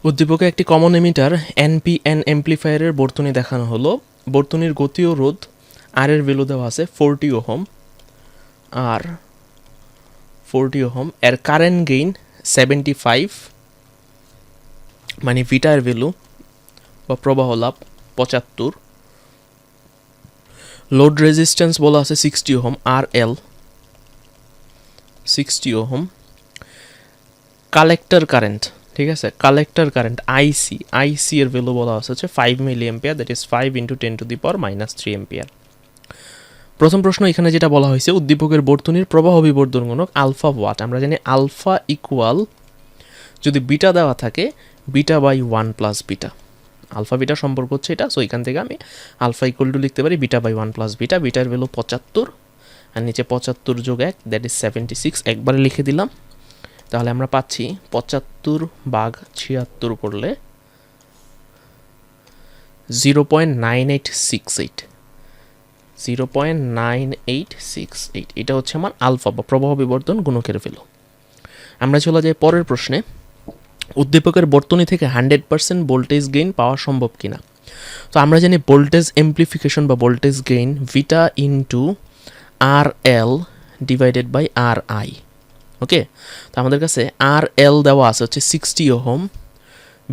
উদ্দীপকে একটি common emitter NPN অ্যাম্প্লিফায়ারের বর্তনী দেখানো হলো। বর্তনীর গতি ও রোধ আর এর ভ্যালু দেওয়া আছে 40 ওহম, আর 40 ওহম। এর কারেন্ট গেইন 75, মানে ভিটার ভ্যালু বা প্রবাহ লাভ 75। লোড রেজিস্ট্যান্স বলা আছে 60 ওহম, আর এল 60 ওহম। কালেক্টর কারেন্ট, ঠিক আছে, কালেক্টর কারেন্ট আইসি এর ভ্যালু বলা হচ্ছে 5 milli ampere, that is 5 × 10⁻³ ampere. প্রথম প্রশ্ন এখানে যেটা বলা হয়েছে, উদ্দীপকের বর্তনীর প্রবাহ বিবর্ধন গুণক আলফা ওয়াট। আমরা জানি আলফা ইকুয়াল, যদি বিটা দেওয়া থাকে, beta by 1 plus beta. Alpha beta সম্পর্ক হচ্ছে এটা। সো এখান থেকে আমি আলফা ইকুয়াল টু লিখতে পারি বিটা বাই 1 প্লাস বিটা। বিটার ভ্যালু 75, আর নিচে 75 যোগ 1, দ্যাট ইজ 76। একবারে লিখে দিলাম। তাহলে আমরা পাচ্ছি 75/76 করলে 0.9868, 0.9868। এটা হচ্ছে আমার আলফা বা প্রবাহ বিবর্ধন গুণকের ভ্যালু। আমরা চলে যাই পরের প্রশ্নে। উদ্দীপকের বর্তনী থেকে 100% ভোল্টেজ গেইন পাওয়া সম্ভব কিনা। তো আমরা জানি ভোল্টেজ এমপ্লিফিকেশন বা voltage gain beta into R L divided by R I. Okay, তো আমাদের কাছে আর এল দেওয়া আছে হচ্ছে 60 ওহম,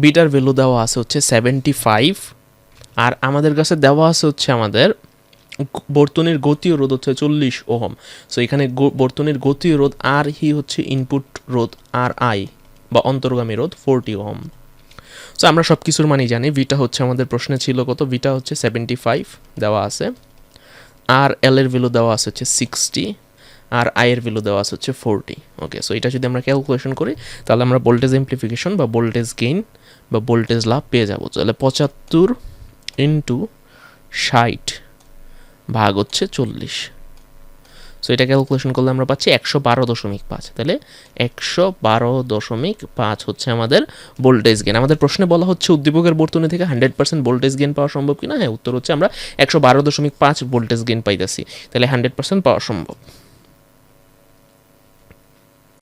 বিটার ভ্যালু দেওয়া আছে হচ্ছে 75, আর আমাদের কাছে দেওয়া আছে হচ্ছে আমাদের বর্তনীর গতি রোধ হচ্ছে 40 ওহম। সো এখানে বর্তনীর গতি রোধ আর হি হচ্ছে ইনপুট রোধ আর আই বা অন্তর্গামী রোধ 40 ওহম। সো আমরা সব কিছুর মানই জানি। ভিটা হচ্ছে আমাদের প্রশ্নে ছিল কত, ভিটা হচ্ছে 75 দেওয়া আছে, আর এল এর ভ্যালু দেওয়া আছে হচ্ছে 60, আর আই এর ভ্যালু দেওয়া আছে হচ্ছে 40। ওকে, সো এটা যদি আমরা ক্যালকুলেশন করি তাহলে আমরা ভোল্টেজ এমপ্লিফিকেশন বা ভোল্টেজ গেইন বা ভোল্টেজ লাভ পেয়ে যাবো। তাহলে 75 × 60 ভাগ হচ্ছে 40। সো এটা ক্যালকুলেশন করলে আমরা পাচ্ছি 112.5। তাহলে 112.5 হচ্ছে আমাদের ভোল্টেজ গেইন। আমাদের প্রশ্নে বলা হচ্ছে উদ্দীপকের বর্তনী থেকে 100% ভোল্টেজ গেইন পাওয়া সম্ভব কিনা। হ্যাঁ, উত্তর হচ্ছে আমরা 112.5 ভোল্টেজ গেইন পাইতেছি, তাহলে 100% পাওয়া সম্ভব।